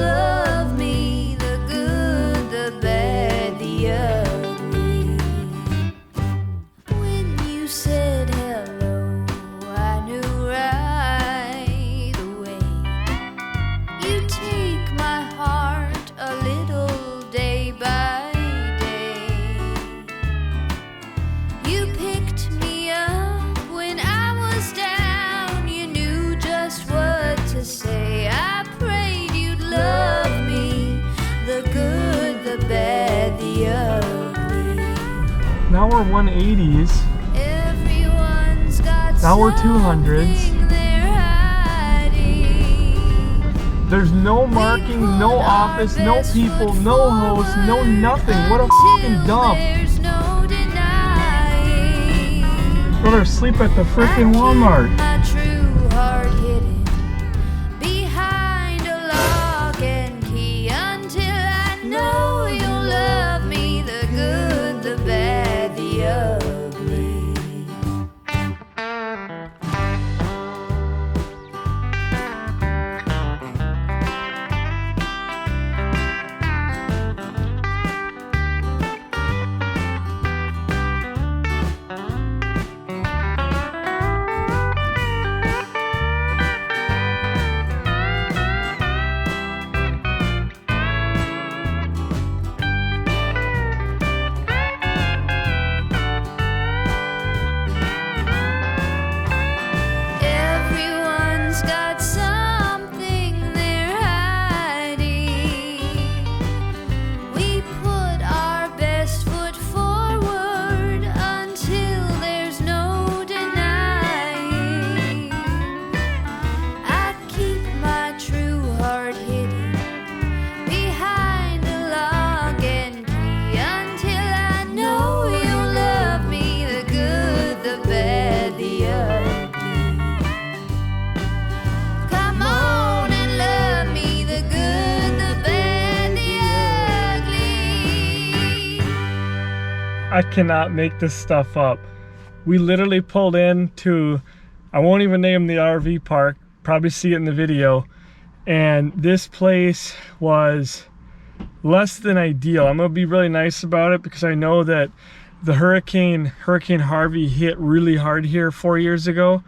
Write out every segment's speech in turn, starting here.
love me, the good, the bad, the ugly. When you said hello, I knew right away. You take my heart a little day by day. You picked me up when I was down. You knew just what to say. I prayed you'd love me, the good, the bad, the ugly. Now we're 180s. Everyone's got Now we're 200s. something they're hiding. There's no markings, no office, no people, no host, no nothing. What a fucking dump. There's no denying. Rather sleep at the frickin' Walmart. My true heart hidden behind a lock and key until I know you'll love me, the good, the bad, the ugly. Everyone's got something they're hiding. We put our best foot forward until there's no denying. I keep my true heart hidden behind a lock and key until I know you'll love me, the good, the bad, the ugly. Come on and love me, the good, the bad, the ugly. I cannot make this stuff up. We literally pulled into, I won't even name the RV park, probably see it in the video, and this place was less than ideal. I'm gonna be really nice about it because I know that the Hurricane Harvey hit really hard here 4 years ago,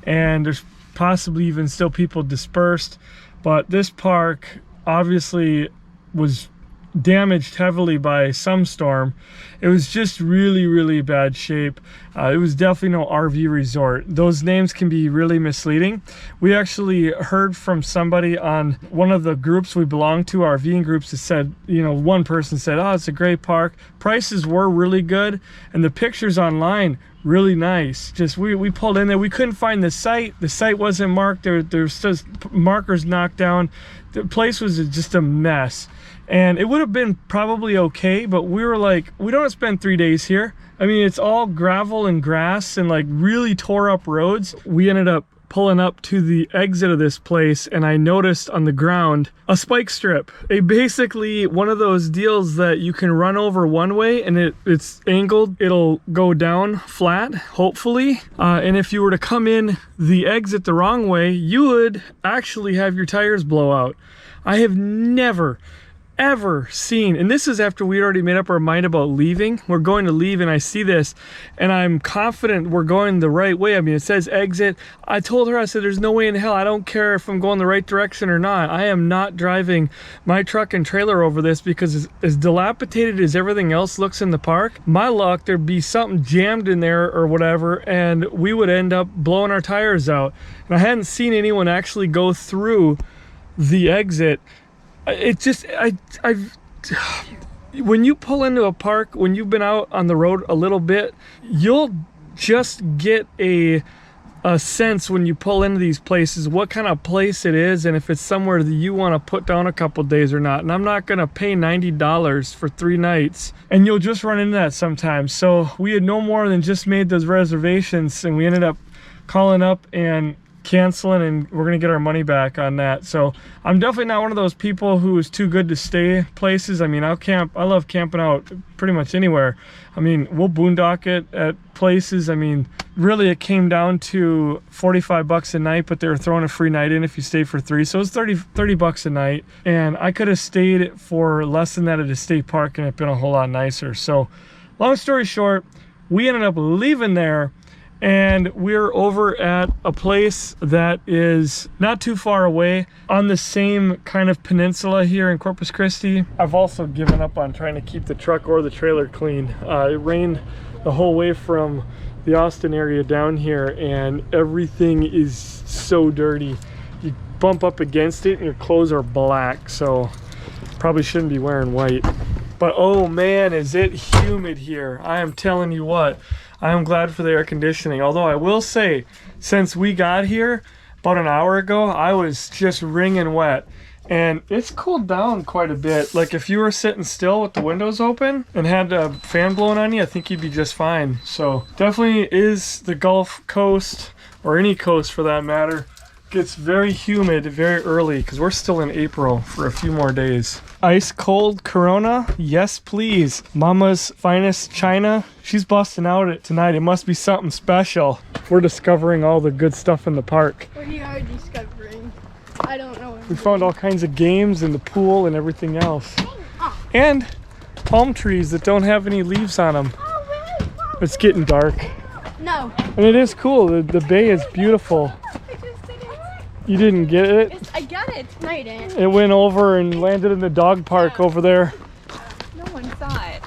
and there's possibly even still people dispersed, but this park obviously was damaged heavily by some storm. It was just really bad shape. It was definitely no RV resort. Those names can be really misleading. We actually heard from somebody on one of the groups we belong to, RVing groups, that said, you know, one person said, oh, it's a great park. Prices were really good, and the pictures online really nice. Just we pulled in there, we couldn't find the site. The site wasn't marked. There's just markers knocked down. The place was just a mess. And it would have been probably okay, but we were like, we don't spend 3 days here. I mean, it's all gravel and grass and like really tore up roads. We ended up pulling up to the exit of this place, and I noticed on the ground a spike strip. Basically one of those deals that you can run over one way and it's angled. It'll go down flat, hopefully. And if you were to come in the exit the wrong way, you would actually have your tires blow out. I have never ever seen, and this is after we already made up our mind about leaving. We're going to leave, and I see this and I'm confident we're going the right way. I mean, it says exit. I told her, I said, there's no way in hell, I don't care if I'm going the right direction or not, I am not driving my truck and trailer over this, because as dilapidated as everything else looks in the park, my luck, there'd be something jammed in there or whatever, and we would end up blowing our tires out. And I hadn't seen anyone actually go through the exit. It just, when you pull into a park, when you've been out on the road a little bit, you'll just get a sense when you pull into these places what kind of place it is, and if it's somewhere that you want to put down a couple days or not. And I'm not going to pay $90 for 3 nights, and you'll just run into that sometimes. So we had no more than just made those reservations, and we ended up calling up and canceling, and we're gonna get our money back on that. So I'm definitely not one of those people who is too good to stay places. I mean, I'll camp. I love camping out pretty much anywhere. I mean, we'll boondock it at places. I mean, really it came down to 45 bucks a night, but they were throwing a free night in if you stay for 3. So it was 30 bucks a night. And I could have stayed for less than that at a state park and it'd been a whole lot nicer. So long story short, we ended up leaving there, and we're over at a place that is not too far away on the same kind of peninsula here in Corpus Christi. I've also given up on trying to keep the truck or the trailer clean. It rained the whole way from the Austin area down here, and everything is so dirty. You bump up against it and your clothes are black, so probably shouldn't be wearing white. But oh man, is it humid here. I am telling you what, I am glad for the air conditioning. Although I will say, since we got here about an hour ago, I was just wringing wet. And it's cooled down quite a bit. Like if you were sitting still with the windows open and had a fan blowing on you, I think you'd be just fine. So definitely is the Gulf Coast, or any coast for that matter, gets very humid very early because we're still in April for a few more days. Ice cold Corona, yes please. Mama's finest China, she's busting out it tonight. It must be something special. We're discovering all the good stuff in the park. What are you discovering? I don't know. We found all kinds of games in the pool and everything else. And palm trees that don't have any leaves on them. It's getting dark. No. And it is cool. The bay is beautiful. You didn't get it? I got it. No, you didn't. It went over and landed in the dog park over there. No one saw it.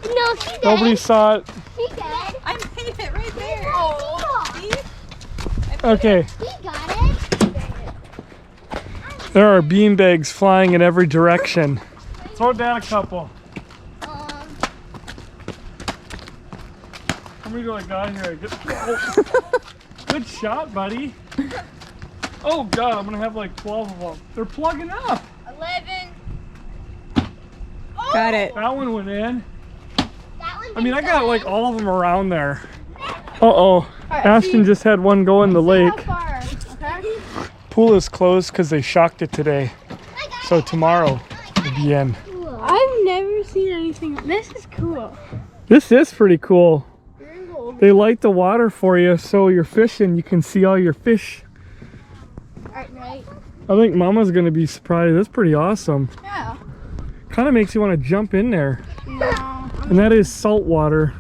No, she did. Nobody saw it. She did. I made it right there. Oh. See? Okay. He got it. There are beanbags flying in every direction. Throw down a couple. How many do I got here? Good shot, buddy. Oh god, I'm gonna have like 12 of them. They're plugging up. 11. Got it. That one went in. That one I mean, I got like all of them around there. Uh-oh. All right, Ashton just had one go in the lake. How far? Okay. Pool is closed because they shocked it today. So tomorrow will be in. I've never seen anything. This is cool. This is pretty cool. They light the water for you so you're fishing. You can see all your fish. Right. I think Mama's gonna be surprised. That's pretty awesome. Yeah. Kind of makes you want to jump in there. No. And that is salt water.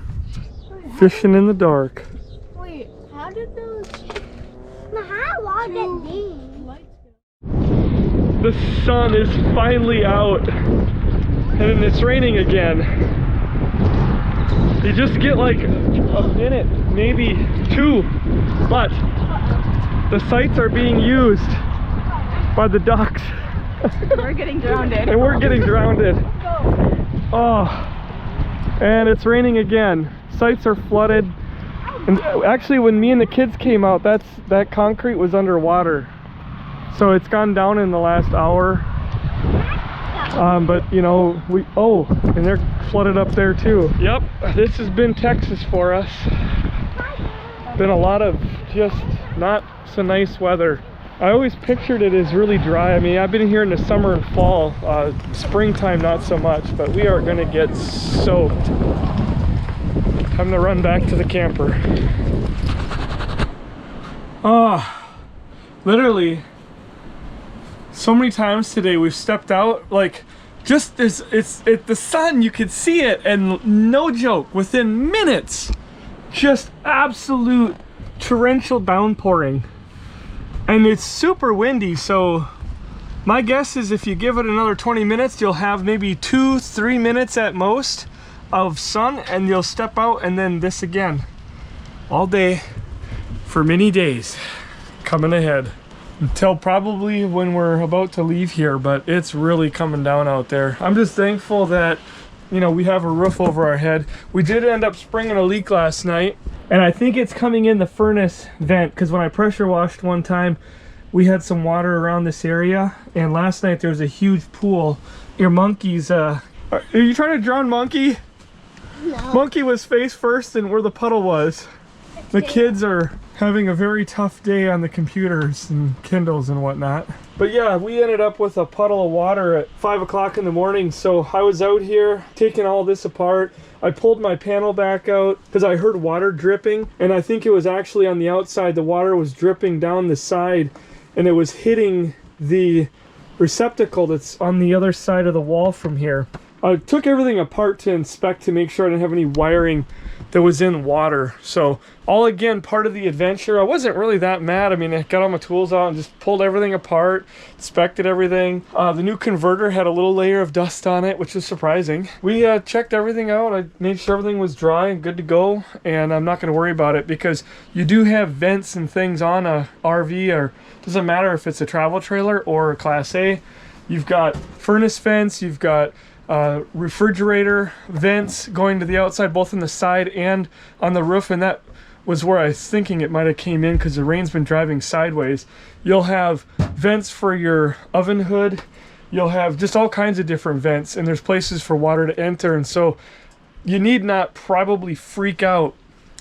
Fishing in the dark. Wait, how did those? How long did these? The sun is finally out. And it's raining again. You just get like a minute, maybe 2. But the sites are being used by the ducks. We're getting drowned. And we're getting drowned. Oh, and it's raining again. Sites are flooded. And actually, when me and the kids came out, that concrete was underwater. So it's gone down in the last hour. But you know, and they're flooded up there too. Yep, this has been Texas for us. Been a lot of just not so nice weather. I always pictured it as really dry. I mean, I've been here in the summer and fall, springtime not so much, but we are gonna get soaked. Time to run back to the camper. Literally so many times today we've stepped out, like just this, the sun, you could see it, and no joke, within minutes, just absolute torrential downpouring. And it's super windy, so my guess is if you give it another 20 minutes, you'll have maybe 2-3 minutes at most of sun, and you'll step out, and then this again. All day for many days coming ahead. Until probably when we're about to leave here, but it's really coming down out there. I'm just thankful that, you know, we have a roof over our head. We did end up springing a leak last night, and I think it's coming in the furnace vent, because when I pressure washed one time, we had some water around this area, and last night there was a huge pool. Your monkey's, are you trying to drown Monkey? No. Monkey was face first and where the puddle was. The kids are having a very tough day on the computers and Kindles and whatnot. But yeah, we ended up with a puddle of water at 5 o'clock in the morning. So I was out here taking all this apart. I pulled my panel back out because I heard water dripping, and I think it was actually on the outside. The water was dripping down the side and it was hitting the receptacle that's on the other side of the wall from here. I took everything apart to inspect to make sure I didn't have any wiring that was in water. So all again part of the adventure. I wasn't really that mad. I mean, I got all my tools out and just pulled everything apart, inspected everything. The new converter had a little layer of dust on it, which was surprising. We checked everything out. I made sure everything was dry and good to go, and I'm not going to worry about it because you do have vents and things on a RV, or doesn't matter if it's a travel trailer or a Class A. You've got furnace vents, you've got refrigerator vents going to the outside, both on the side and on the roof, and that was where I was thinking it might have came in because the rain's been driving sideways. You'll have vents for your oven hood, you'll have just all kinds of different vents, and there's places for water to enter, and so you need not probably freak out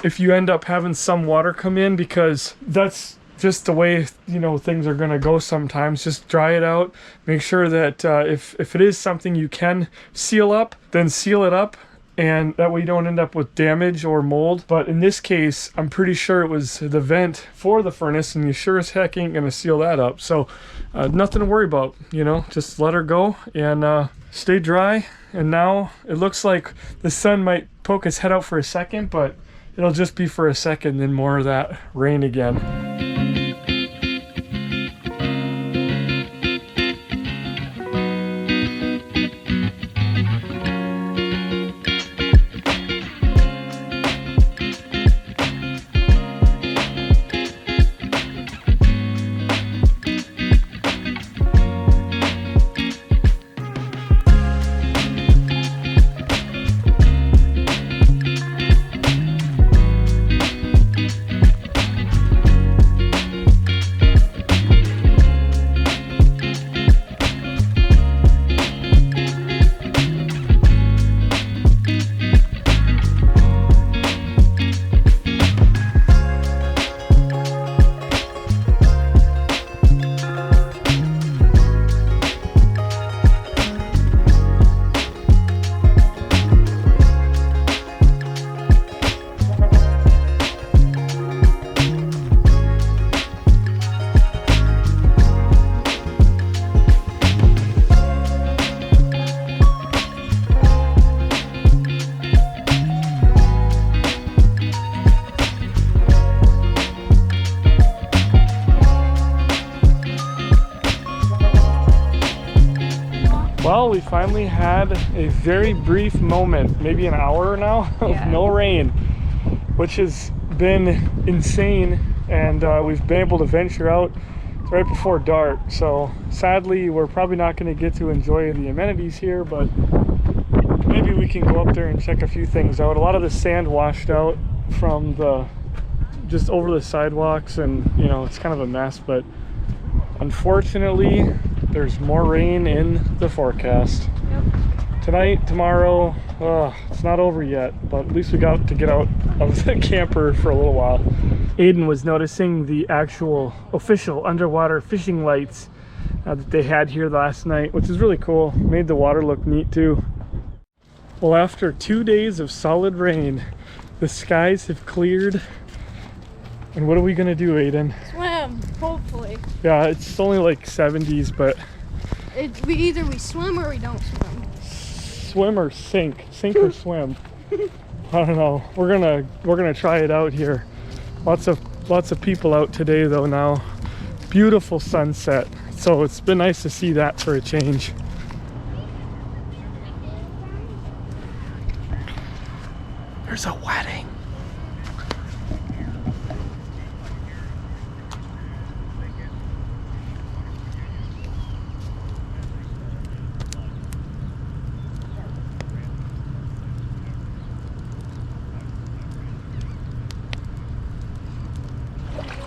if you end up having some water come in, because that's just the way, you know, things are going to go sometimes. Just dry it out. Make sure that if it is something you can seal up, then seal it up, and that way you don't end up with damage or mold. But in this case, I'm pretty sure it was the vent for the furnace, and you sure as heck ain't going to seal that up. So nothing to worry about, you know, just let her go and stay dry. And now it looks like the sun might poke his head out for a second, but it'll just be for a second, then more of that rain again. Well, we finally had a very brief moment, maybe an hour now, of no rain, which has been insane, and we've been able to venture out right before dark. So sadly, we're probably not going to get to enjoy the amenities here, but maybe we can go up there and check a few things out. A lot of the sand washed out from just over the sidewalks, and you know, it's kind of a mess, but unfortunately there's more rain in the forecast. Tonight, tomorrow, it's not over yet, but at least we got to get out of the camper for a little while. Aiden was noticing the actual official underwater fishing lights that they had here last night, which is really cool. Made the water look neat too. Well, after 2 days of solid rain, the skies have cleared. And what are we gonna do, Aiden? Swim, hopefully. Yeah, it's only like 70s, but We swim or we don't swim. Swim or sink or swim. I don't know. We're gonna try it out here. Lots of people out today though now. Beautiful sunset. So it's been nice to see that for a change. There's a wedding.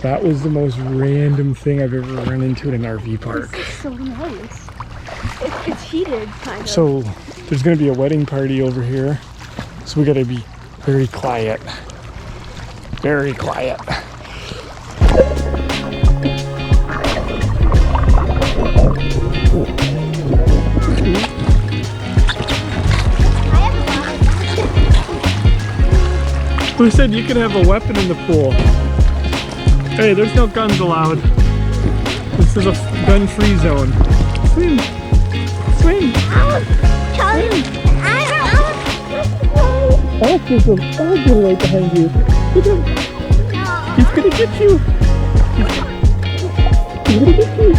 That was the most random thing I've ever run into in an RV park. This is so nice. It's heated, kind of. So there's going to be a wedding party over here, so we got to be very quiet. Very quiet. Who said you could have a weapon in the pool? Hey, there's no guns allowed. This is a gun-free zone. Swim! Swim! Alex is right behind you. He's gonna get you! He's gonna get you!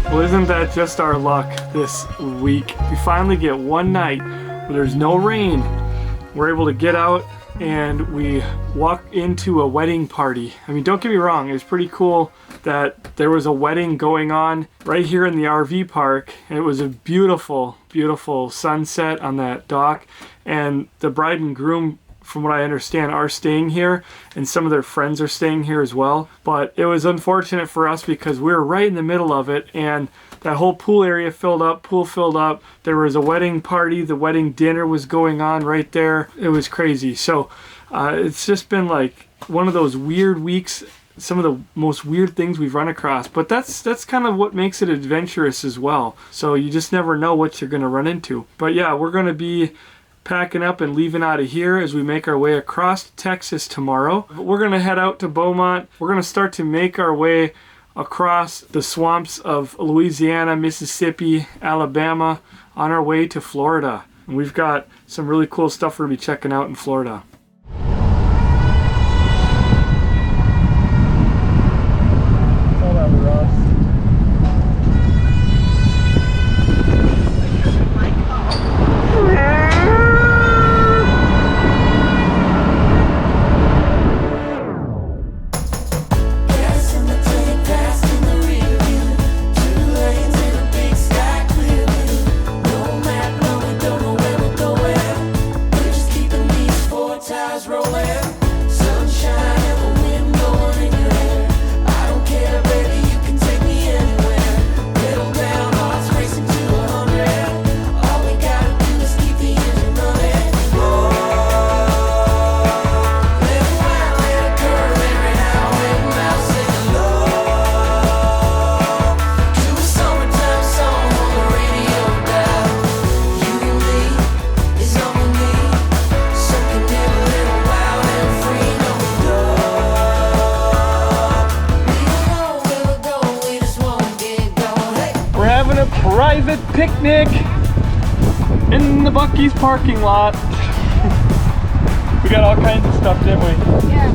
Well, isn't that just our luck this week? We finally get one night where there's no rain. We're able to get out and we walk into a wedding party. I mean, don't get me wrong, it was pretty cool that there was a wedding going on right here in the RV park. It was a beautiful, beautiful sunset on that dock, and the bride and groom, from what I understand, are staying here, and some of their friends are staying here as well. But it was unfortunate for us because we were right in the middle of it, and that whole pool area filled up, pool filled up. There was a wedding party, the wedding dinner was going on right there. It was crazy. So it's just been like one of those weird weeks, some of the most weird things we've run across. But that's kind of what makes it adventurous as well. So you just never know what you're gonna run into. But yeah, we're gonna be packing up and leaving out of here as we make our way across Texas tomorrow. We're gonna head out to Beaumont. We're gonna start to make our way across the swamps of Louisiana, Mississippi, Alabama, on our way to Florida. And we've got some really cool stuff we're gonna be checking out in Florida. All that rust. Private picnic in the Buc-ee's parking lot. We got all kinds of stuff, didn't we? Yeah.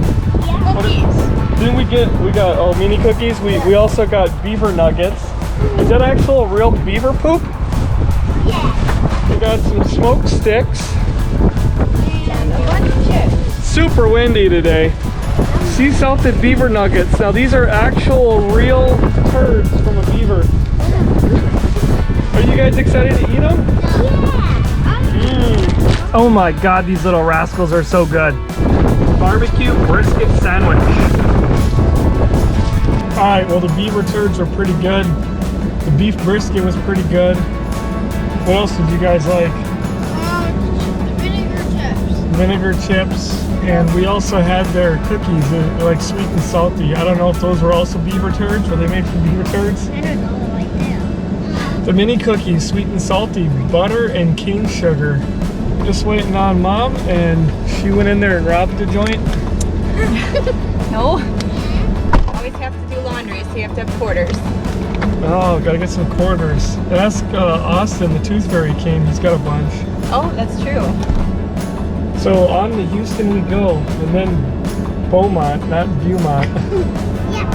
Didn't we got mini cookies. We also got beaver nuggets. Is that actual real beaver poop? Yeah. We got some smoked sticks. And chips. Super windy today. Sea salted beaver nuggets. Now these are actual real turds from a beaver. Are you guys excited to eat them? Yeah. Oh my god, these little rascals are so good. Barbecue brisket sandwich. Alright, well the beaver turds were pretty good. The beef brisket was pretty good. What else did you guys like? Vinegar chips. Vinegar chips. And we also had their cookies, they're like sweet and salty. I don't know if those were also beaver turds. Were they made from beaver turds? I don't know, like that. The mini cookies, sweet and salty, butter and cane sugar. Just waiting on Mom, and she went in there and robbed the joint. No. Always have to do laundry, so you have to have quarters. Oh, gotta get some quarters. Ask Austin, the Tooth Fairy king, he's got a bunch. Oh, that's true. So on to Houston we go, and then Beaumont, not Beaumont. Yeah.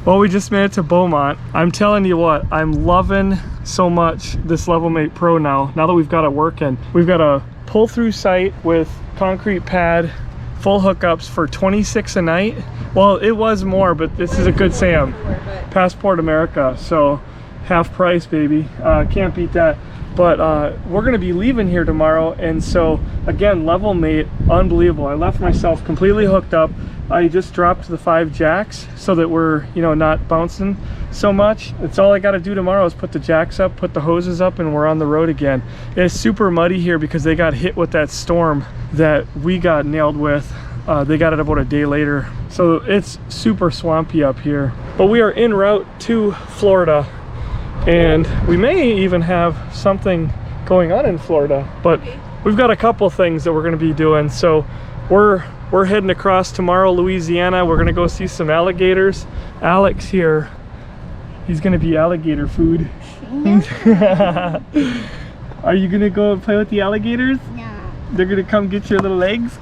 Well, we just made it to Beaumont. I'm telling you what, I'm loving so much this Levelmate Pro now that we've got it working. We've got a pull-through site with concrete pad, full hookups for $26 a night. Well, it was more, but this is a good Sam. Passport America, so half price, baby. Can't beat that. But we're gonna be leaving here tomorrow, and so again, Levelmate, unbelievable. I left myself completely hooked up. I just dropped the 5 jacks so that we're, you know, not bouncing so much. It's all I got to do tomorrow is put the jacks up, put the hoses up, and we're on the road again. It's super muddy here because they got hit with that storm that we got nailed with. They got it about a day later, so it's super swampy up here. But we are en route to Florida, and we may even have something going on in Florida, but we've got a couple things that we're going to be doing. So we're heading across tomorrow, Louisiana. We're gonna go see some alligators. Alex here, he's gonna be alligator food. Are you gonna go play with the alligators? No. They're gonna come get your little legs?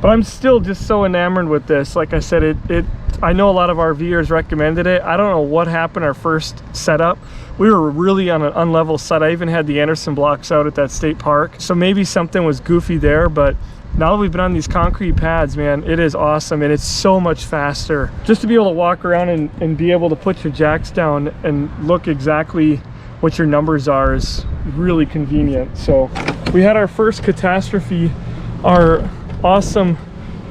But I'm still just so enamored with this. Like I said, I know a lot of RVers recommended it. I don't know what happened our first setup. We were really on an unlevel site. I even had the Anderson blocks out at that state park. So maybe something was goofy there, but now that we've been on these concrete pads, man, it is awesome, and it's so much faster. Just to be able to walk around and be able to put your jacks down and look exactly what your numbers are is really convenient. So we had our first catastrophe, our awesome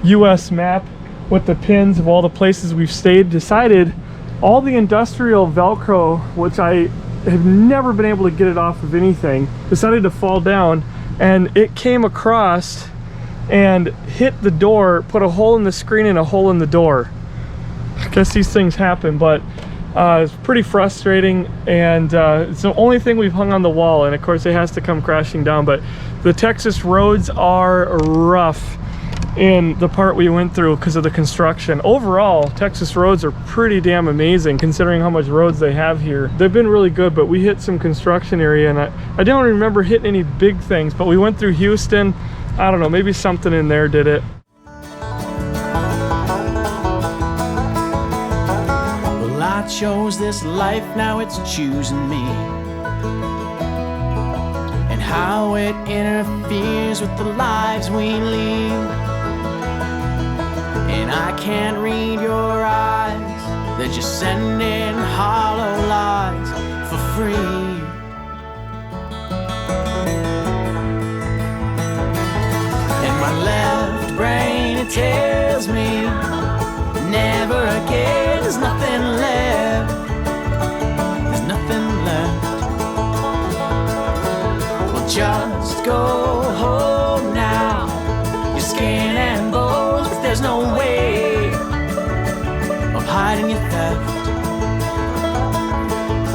US map with the pins of all the places we've stayed, decided all the industrial Velcro, which I have never been able to get it off of anything, decided to fall down, and it came across and hit the door, put a hole in the screen and a hole in the door. I guess these things happen, but it's pretty frustrating, and it's the only thing we've hung on the wall, and of course it has to come crashing down. But the Texas roads are rough in the part we went through because of the construction. Overall, Texas roads are pretty damn amazing considering how much roads they have here. They've been really good, but we hit some construction area, and I don't remember hitting any big things, but we went through Houston. I don't know, maybe something in there did it. Well, I chose this life, now it's choosing me. And how it interferes with the lives we lead. And I can't read your eyes, they're just sending hollow lies for free. My left brain, it tells me never again, there's nothing left, there's nothing left. Well, just go home now, your skin and bones, but there's no way of hiding your theft.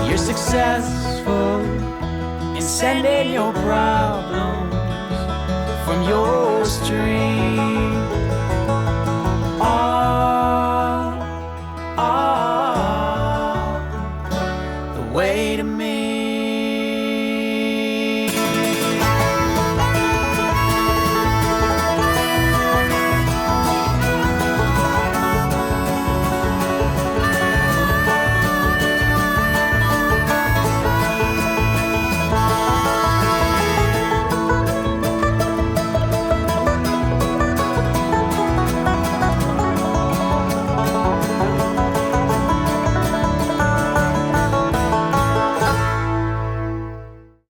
You're successful in sending your problems from your stream.